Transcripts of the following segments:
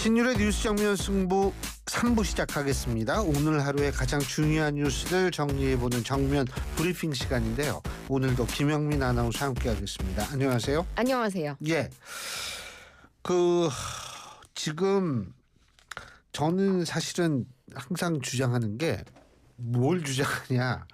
신율의 뉴스 정면 승부 3부 시작하겠습니다. 오늘 하루의 가장 중요한 뉴스를 정리해보는 정면 브리핑 시간인데요. 오늘도 김영민 아나운서 함께하겠습니다. 안녕하세요. 안녕하세요. 예, 지금 저는 사실은 항상 주장하는 게 뭘 주장하냐,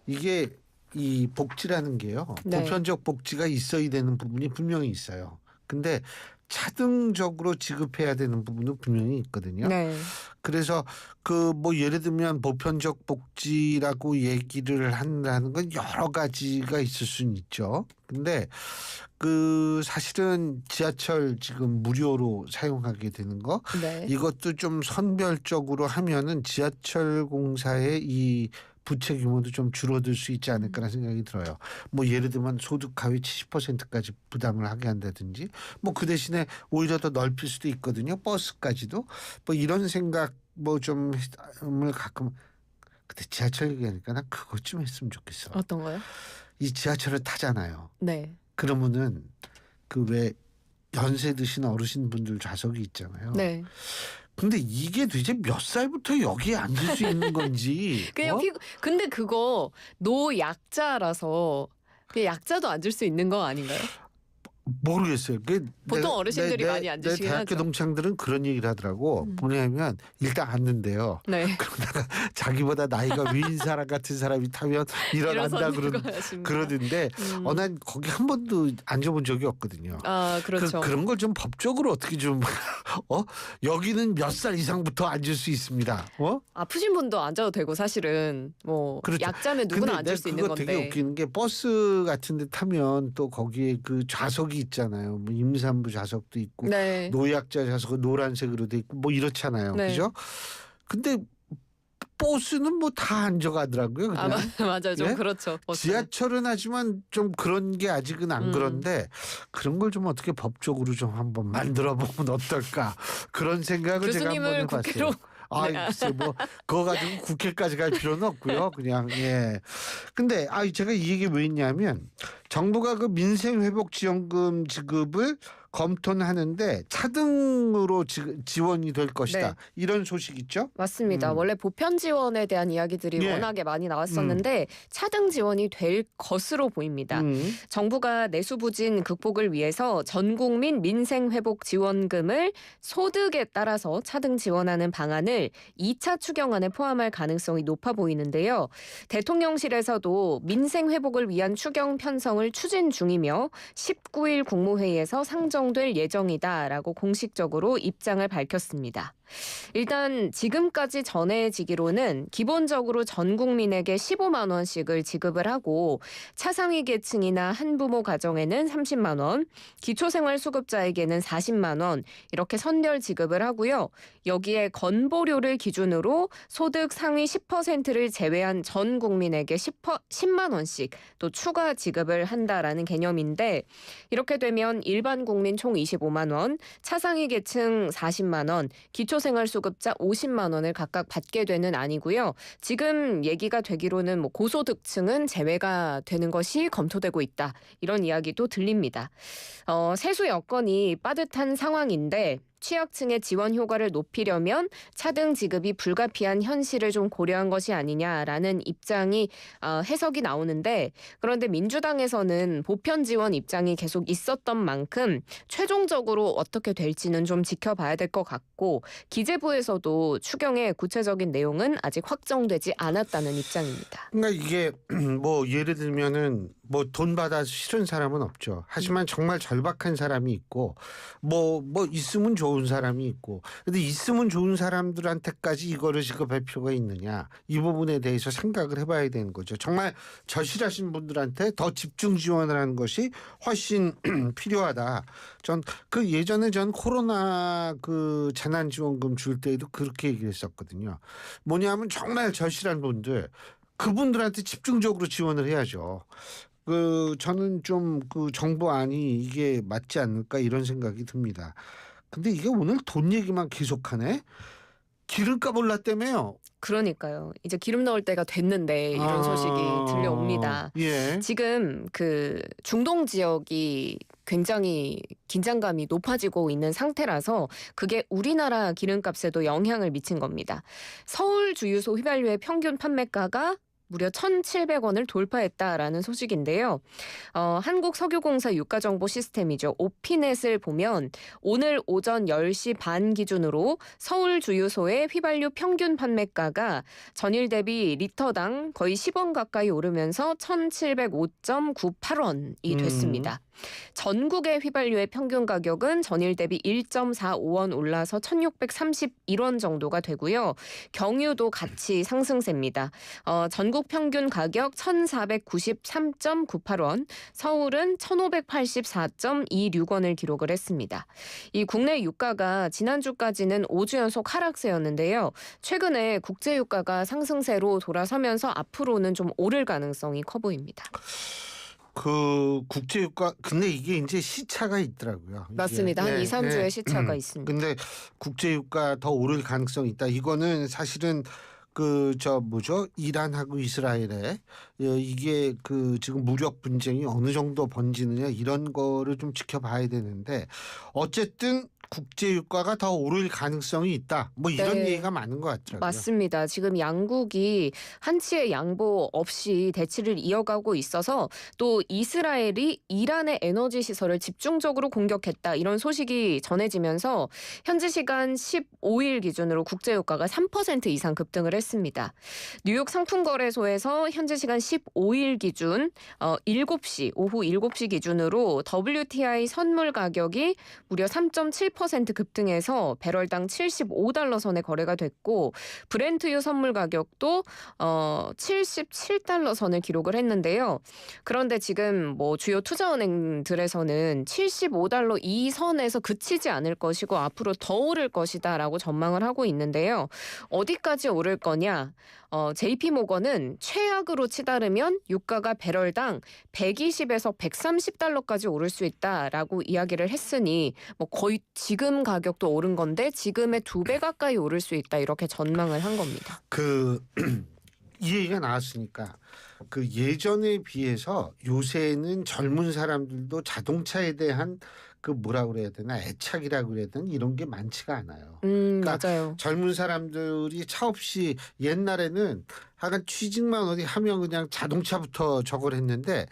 이게 이 복지라는 게요. 네. 보편적 복지가 있어야 되는 부분이 분명히 있어요. 근데 차등적으로 지급해야 되는 부분도 분명히 있거든요. 네. 그래서 예를 들면 보편적 복지라고 얘기를 한다는 건 여러 가지가 있을 수는 있죠. 근데 사실은 지하철 지금 무료로 사용하게 되는 거, 네. 이것도 좀 선별적으로 하면은 지하철 공사의 이 부채 규모도 좀 줄어들 수 있지 않을까라는 생각이 들어요. 예를 들면 소득 하위 70%까지 부담을 하게 한다든지, 그 대신에 오히려 더 넓힐 수도 있거든요. 버스까지도. 이런 생각 좀을 가끔. 근데 지하철 얘기하니까 나 그것 좀 했으면 좋겠어. 어떤 거요? 이 지하철을 타잖아요. 네. 그러면은 왜 연세 드신 어르신분들 좌석이 있잖아요. 네. 근데 이게 도대체 몇 살부터 여기에 앉을 수 있는 건지. 그냥 근데 그거 노약자라서 그 약자도 앉을 수 있는 거 아닌가요? 모르겠어요. 보통 어르신들이 많이 앉으시긴 내 대학교 하죠. 동창들은 그런 얘기를 하더라고. 뭐냐면 일단 앉는데요. 네. 그러다가 자기보다 나이가 위인 사람 같은 사람이 타면 일어난다 그러던데 난 거기 한 번도 앉아본 적이 없거든요. 아, 그렇죠. 그런 걸 좀 법적으로 어떻게 좀 여기는 몇 살 이상부터 앉을 수 있습니다. 아프신 분도 앉아도 되고 사실은 그렇죠. 약자면 누구나 앉을 수 있는 건데. 그거 되게 웃기는 게 버스 같은 데 타면 또 거기에 그 좌석이 있잖아요. 임산부 좌석도 있고, 네. 노약자 좌석은 노란색으로 돼 있고 이렇잖아요. 네. 그죠? 근데 버스는 다 앉아가더라고요. 그냥. 맞아요. 좀 예? 그렇죠. 버스는. 지하철은 하지만 좀 그런 게 아직은 안 그런데, 그런 걸 좀 어떻게 법적으로 좀 한번 만들어 보면 어떨까, 그런 생각을 제가 한번 교수님을 해봤어요. 글쎄 그거 가지고 국회까지 갈 필요는 없고요. 그냥 근데 제가 이 얘기 왜 했냐면, 정부가 그 민생회복지원금 지급을 검토는 하는데 차등으로 지원이 될 것이다. 네. 이런 소식 있죠? 맞습니다. 원래 보편 지원에 대한 이야기들이 워낙에 많이 나왔었는데 차등 지원이 될 것으로 보입니다. 정부가 내수 부진 극복을 위해서 전국민 민생회복지원금을 소득에 따라서 차등 지원하는 방안을 2차 추경안에 포함할 가능성이 높아 보이는데요. 대통령실에서도 민생회복을 위한 추경 편성을 추진 중이며 19일 국무회의에서 상정될 예정이다라고 공식적으로 입장을 밝혔습니다. 일단 지금까지 전해지기로는 기본적으로 전 국민에게 15만 원씩을 지급을 하고, 차상위 계층이나 한부모 가정에는 30만 원, 기초생활수급자에게는 40만 원 이렇게 선별 지급을 하고요. 여기에 건보료를 기준으로 소득 상위 10%를 제외한 전 국민에게 10만 원씩 또 추가 지급을 한다라는 개념인데, 이렇게 되면 일반 국민 총 25만 원, 차상위 계층 40만 원, 기초생활수급자 50만 원을 각각 받게 되는 안이고요. 지금 얘기가 되기로는 고소득층은 제외가 되는 것이 검토되고 있다, 이런 이야기도 들립니다. 세수 여건이 빠듯한 상황인데 취약층의 지원 효과를 높이려면 차등 지급이 불가피한 현실을 좀 고려한 것이 아니냐라는 입장이 해석이 나오는데, 그런데 민주당에서는 보편 지원 입장이 계속 있었던 만큼 최종적으로 어떻게 될지는 좀 지켜봐야 될 것 같고, 기재부에서도 추경의 구체적인 내용은 아직 확정되지 않았다는 입장입니다. 그러니까 이게 예를 들면은 돈 받아 싫은 사람은 없죠. 하지만 정말 절박한 사람이 있고, 있으면 좋은 사람이 있고, 근데 있으면 좋은 사람들한테까지 이거를 지급할 필요가 있느냐, 이 부분에 대해서 생각을 해봐야 되는 거죠. 정말 절실하신 분들한테 더 집중 지원을 하는 것이 훨씬 필요하다. 예전에 코로나 재난지원금 줄 때에도 그렇게 얘기를 했었거든요. 뭐냐면 정말 절실한 분들, 그분들한테 집중적으로 지원을 해야죠. 저는 좀 정부안이 이게 맞지 않을까, 이런 생각이 듭니다. 근데 이게 오늘 돈 얘기만 계속하네. 기름값 올랐다며요. 그러니까요. 이제 기름 넣을 때가 됐는데 이런 소식이 들려옵니다. 예. 지금 그 중동 지역이 굉장히 긴장감이 높아지고 있는 상태라서 그게 우리나라 기름값에도 영향을 미친 겁니다. 서울 주유소 휘발유의 평균 판매가가 무려 1,700원을 돌파했다라는 소식인데요. 한국석유공사 유가정보 시스템이죠. 오피넷을 보면 오늘 오전 10시 반 기준으로 서울 주유소의 휘발유 평균 판매가가 전일 대비 리터당 거의 10원 가까이 오르면서 1,705.98원이 됐습니다. 전국의 휘발유의 평균 가격은 전일 대비 1.45원 올라서 1,631원 정도가 되고요. 경유도 같이 상승세입니다. 전국 평균 가격 1,493.98원, 서울은 1,584.26원을 기록을 했습니다. 이 국내 유가가 지난주까지는 5주 연속 하락세였는데요. 최근에 국제 유가가 상승세로 돌아서면서 앞으로는 좀 오를 가능성이 커 보입니다. 그 국제유가 근데 이게 이제 시차가 있더라고요. 이게. 맞습니다. 한 2, 3주의 시차가 있습니다. 근데 국제유가 더 오를 가능성이 있다. 이거는 사실은 이란하고 이스라엘에 이게 지금 무력 분쟁이 어느 정도 번지느냐 이런 거를 좀 지켜봐야 되는데 어쨌든 국제유가가 더 오를 가능성이 있다. 뭐 이런 네. 얘기가 많은 것 같더라고요. 맞습니다. 지금 양국이 한치의 양보 없이 대치를 이어가고 있어서 또 이스라엘이 이란의 에너지 시설을 집중적으로 공격했다. 이런 소식이 전해지면서 현지 시간 15일 기준으로 국제유가가 3% 이상 급등을 했습니다. 뉴욕 상품거래소에서 현지 시간 15일 기준 오후 7시 기준으로 WTI 선물 가격이 무려 3.7% 급등해서 배럴당 75달러 선에 거래가 됐고 브렌트유 선물 가격도 77달러 선을 기록을 했는데요. 그런데 지금 뭐 주요 투자은행들에서는 75달러 이 선에서 그치지 않을 것이고 앞으로 더 오를 것이다라고 전망을 하고 있는데요. 어디까지 오를 거냐? JP모건은 최악으로 치달으면 유가가 배럴당 120에서 130달러까지 오를 수 있다라고 이야기를 했으니 뭐 거의 지금 가격도 오른 건데 지금의 2배 가까이 오를 수 있다 이렇게 전망을 한 겁니다. 이 얘기가 나왔으니까 예전에 비해서 요새는 젊은 사람들도 자동차에 대한 뭐라 그래야 되나 애착이라고 그래야 되나 이런 게 많지가 않아요. 맞아요. 젊은 사람들이 차 없이 옛날에는 하여간 취직만 어디 하면 그냥 자동차부터 저걸 했는데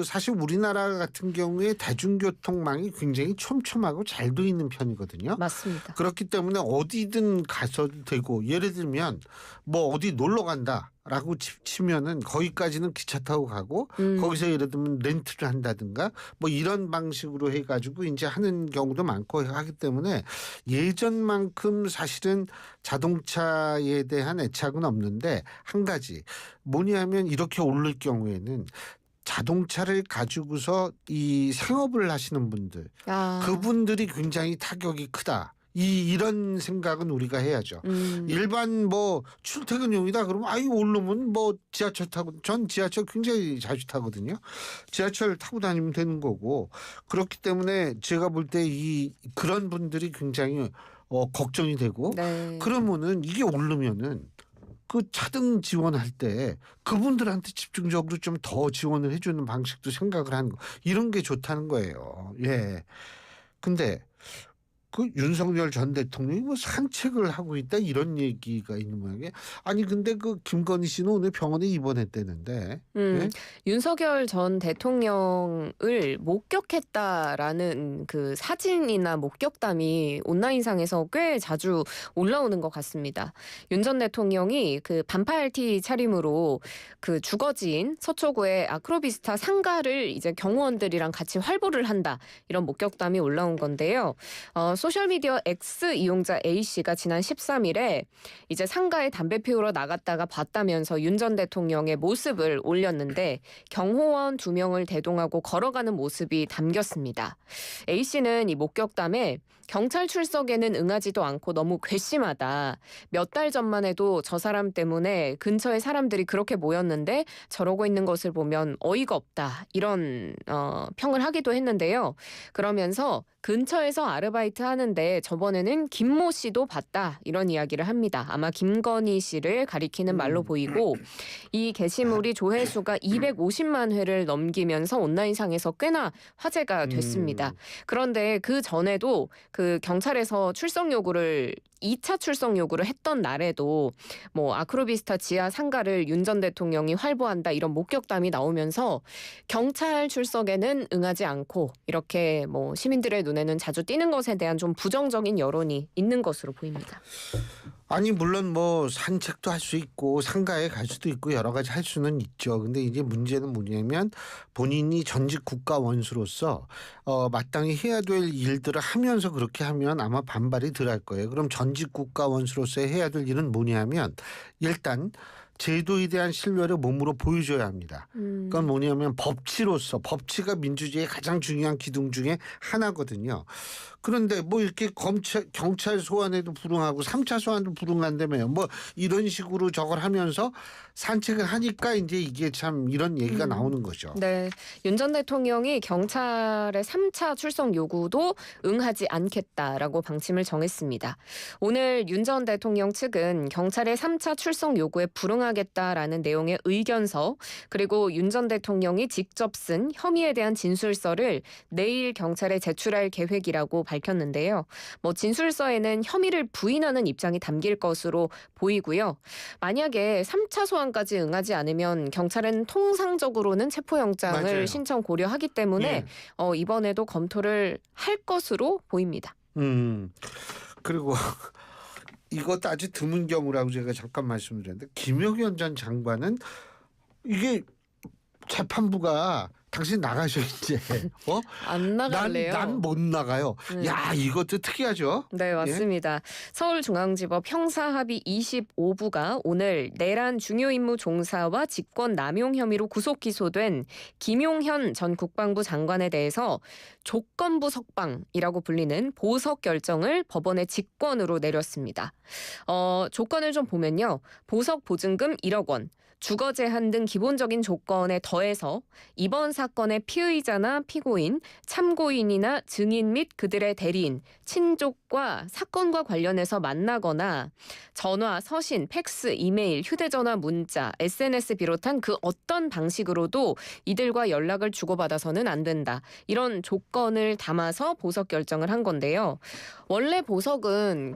사실 우리나라 같은 경우에 대중교통망이 굉장히 촘촘하고 잘 돼 있는 편이거든요. 맞습니다. 그렇기 때문에 어디든 가서도 되고 예를 들면 뭐 어디 놀러 간다라고 치면은 거기까지는 기차 타고 가고 거기서 예를 들면 렌트를 한다든가 뭐 이런 방식으로 해가지고 이제 하는 경우도 많고 하기 때문에 예전만큼 사실은 자동차에 대한 애착은 없는데 한 가지 뭐냐면 이렇게 오를 경우에는 자동차를 가지고서 이 생업을 하시는 분들 그분들이 굉장히 타격이 크다. 이런 생각은 우리가 해야죠. 일반 뭐 출퇴근용이다 그러면 오르면 뭐 지하철 타고 전 지하철 굉장히 자주 타거든요. 지하철 타고 다니면 되는 거고 그렇기 때문에 제가 볼 때 그런 분들이 굉장히 걱정이 되고 네. 그러면은 이게 오르면은 차등 지원할 때 그분들한테 집중적으로 좀 더 지원을 해주는 방식도 생각을 하는 거 이런 게 좋다는 거예요. 예. 근데 윤석열 전 대통령이 뭐 산책을 하고 있다 이런 얘기가 있는 모양이에요. 아니 근데 김건희 씨는 오늘 병원에 입원했다는데. 예? 윤석열 전 대통령을 목격했다라는 사진이나 목격담이 온라인상에서 꽤 자주 올라오는 것 같습니다. 윤 전 대통령이 반팔 티 차림으로 주거지인 서초구의 아크로비스타 상가를 이제 경호원들이랑 같이 활보를 한다 이런 목격담이 올라온 건데요. 소셜미디어 X 이용자 A씨가 지난 13일에 이제 상가에 담배 피우러 나갔다가 봤다면서 윤 전 대통령의 모습을 올렸는데 경호원 2명을 대동하고 걸어가는 모습이 담겼습니다. A씨는 이 목격담에 경찰 출석에는 응하지도 않고 너무 괘씸하다. 몇 달 전만 해도 저 사람 때문에 근처에 사람들이 그렇게 모였는데 저러고 있는 것을 보면 어이가 없다. 이런 평을 하기도 했는데요. 그러면서 근처에서 아르바이트 조사하는데 저번에는 김모 씨도 봤다 이런 이야기를 합니다. 아마 김건희 씨를 가리키는 말로 보이고 이 게시물이 조회수가 250만 회를 넘기면서 온라인상에서 꽤나 화제가 됐습니다. 그런데 그 전에도 그 경찰에서 출석 요구를 2차 출석 요구를 했던 날에도 뭐 아크로비스타 지하 상가를 윤 전 대통령이 활보한다 이런 목격담이 나오면서 경찰 출석에는 응하지 않고 이렇게 뭐 시민들의 눈에는 자주 띄는 것에 대한 좀 부정적인 여론이 있는 것으로 보입니다. 아니 물론 뭐 산책도 할 수 있고 상가에 갈 수도 있고 여러 가지 할 수는 있죠. 근데 이제 문제는 뭐냐면 본인이 전직 국가 원수로서 마땅히 해야 될 일들을 하면서 그렇게 하면 아마 반발이 덜할 거예요. 그럼 전직 국가 원수로서 해야 될 일은 뭐냐면 일단 제도에 대한 신뢰를 몸으로 보여줘야 합니다. 그건 뭐냐면 법치로서 법치가 민주주의의 가장 중요한 기둥 중에 하나거든요. 그런데 뭐 이렇게 경찰 소환에도 불응하고 3차 소환도 불응한다며요. 뭐 이런 식으로 저걸 하면서 산책을 하니까 이제 이게 참 이런 얘기가 나오는 거죠. 네, 윤 전 대통령이 경찰의 3차 출석 요구도 응하지 않겠다라고 방침을 정했습니다. 오늘 윤 전 대통령 측은 경찰의 3차 출석 요구에 불응하겠다라는 내용의 의견서 그리고 윤 전 대통령이 직접 쓴 혐의에 대한 진술서를 내일 경찰에 제출할 계획이라고 밝혔는데요. 뭐 진술서에는 혐의를 부인하는 입장이 담길 것으로 보이고요. 만약에 3차 소환까지 응하지 않으면 경찰은 통상적으로는 체포영장을 맞아요. 신청 고려하기 때문에 예. 이번에도 검토를 할 것으로 보입니다. 그리고 이것도 아주 드문 경우라고 제가 잠깐 말씀드렸는데 김용현 전 장관은 이게 재판부가 당신 나가셔 이제 안 나갈래요? 난 못 나가요. 야 이것도 특이하죠. 네, 맞습니다. 서울중앙지법 형사합의 25부가 오늘 내란 중요임무 종사와 직권 남용 혐의로 구속 기소된 김용현 전 국방부 장관에 대해서 조건부 석방이라고 불리는 보석 결정을 법원에 직권으로 내렸습니다. 조건을 좀 보면요. 보석 보증금 1억 원, 주거 제한 등 기본적인 조건에 더해서 이번 사건의 피의자나 피고인, 참고인이나 증인 및 그들의 대리인, 친족과 사건과 관련해서 만나거나 전화, 서신, 팩스, 이메일, 휴대전화, 문자, SNS 비롯한 그 어떤 방식으로도 이들과 연락을 주고받아서는 안 된다. 이런 조건을 담아서 보석 결정을 한 건데요. 원래 보석은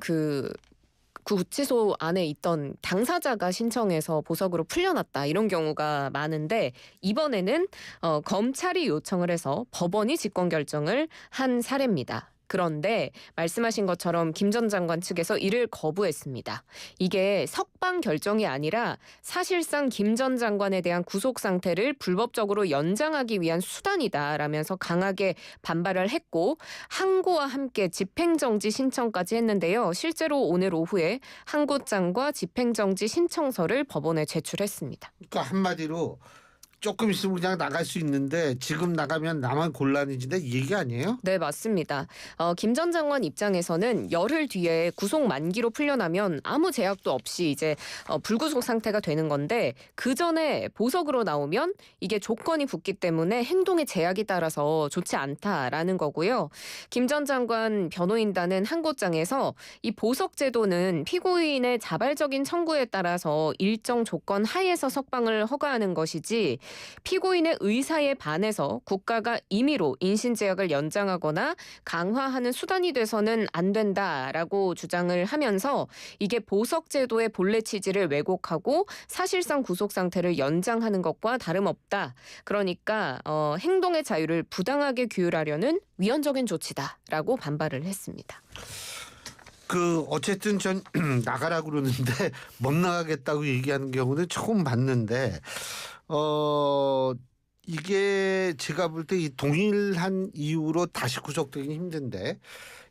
구치소 안에 있던 당사자가 신청해서 보석으로 풀려났다 이런 경우가 많은데 이번에는 검찰이 요청을 해서 법원이 직권 결정을 한 사례입니다. 그런데 말씀하신 것처럼 김 전 장관 측에서 이를 거부했습니다. 이게 석방 결정이 아니라 사실상 김 전 장관에 대한 구속 상태를 불법적으로 연장하기 위한 수단이다라면서 강하게 반발을 했고 항고와 함께 집행정지 신청까지 했는데요. 실제로 오늘 오후에 항고장과 집행정지 신청서를 법원에 제출했습니다. 그러니까 한마디로 조금 있으면 그냥 나갈 수 있는데 지금 나가면 나만 곤란해진다 이 얘기 아니에요? 네, 맞습니다. 김 전 장관 입장에서는 열흘 뒤에 구속 만기로 풀려나면 아무 제약도 없이 이제 불구속 상태가 되는 건데 그 전에 보석으로 나오면 이게 조건이 붙기 때문에 행동에 제약이 따라서 좋지 않다라는 거고요. 김 전 장관 변호인단은 항고장에서 이 보석 제도는 피고인의 자발적인 청구에 따라서 일정 조건 하에서 석방을 허가하는 것이지 피고인의 의사에 반해서 국가가 임의로 인신제약을 연장하거나 강화하는 수단이 돼서는 안 된다라고 주장을 하면서 이게 보석제도의 본래 취지를 왜곡하고 사실상 구속 상태를 연장하는 것과 다름없다. 그러니까 행동의 자유를 부당하게 규율하려는 위헌적인 조치다라고 반발을 했습니다. 어쨌든 전 나가라고 그러는데 못 나가겠다고 얘기하는 경우는 처음 봤는데 이게 제가 볼 때 이 동일한 이유로 다시 구속되기 힘든데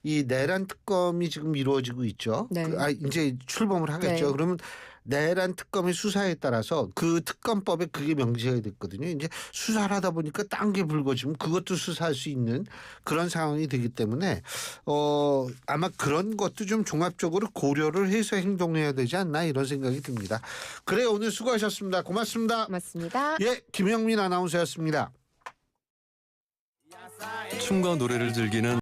이 내란 특검이 지금 이루어지고 있죠. 네. 이제 출범을 하겠죠. 네. 그러면 내란 특검의 수사에 따라서 그 특검법에 그게 명시가 됐거든요. 이제 수사를 하다 보니까 딴 게 불거지면 그것도 수사할 수 있는 그런 상황이 되기 때문에 아마 그런 것도 좀 종합적으로 고려를 해서 행동해야 되지 않나 이런 생각이 듭니다. 그래 오늘 수고하셨습니다. 고맙습니다. 맞습니다. 예, 김영민 아나운서였습니다. 춤과 노래를 즐기는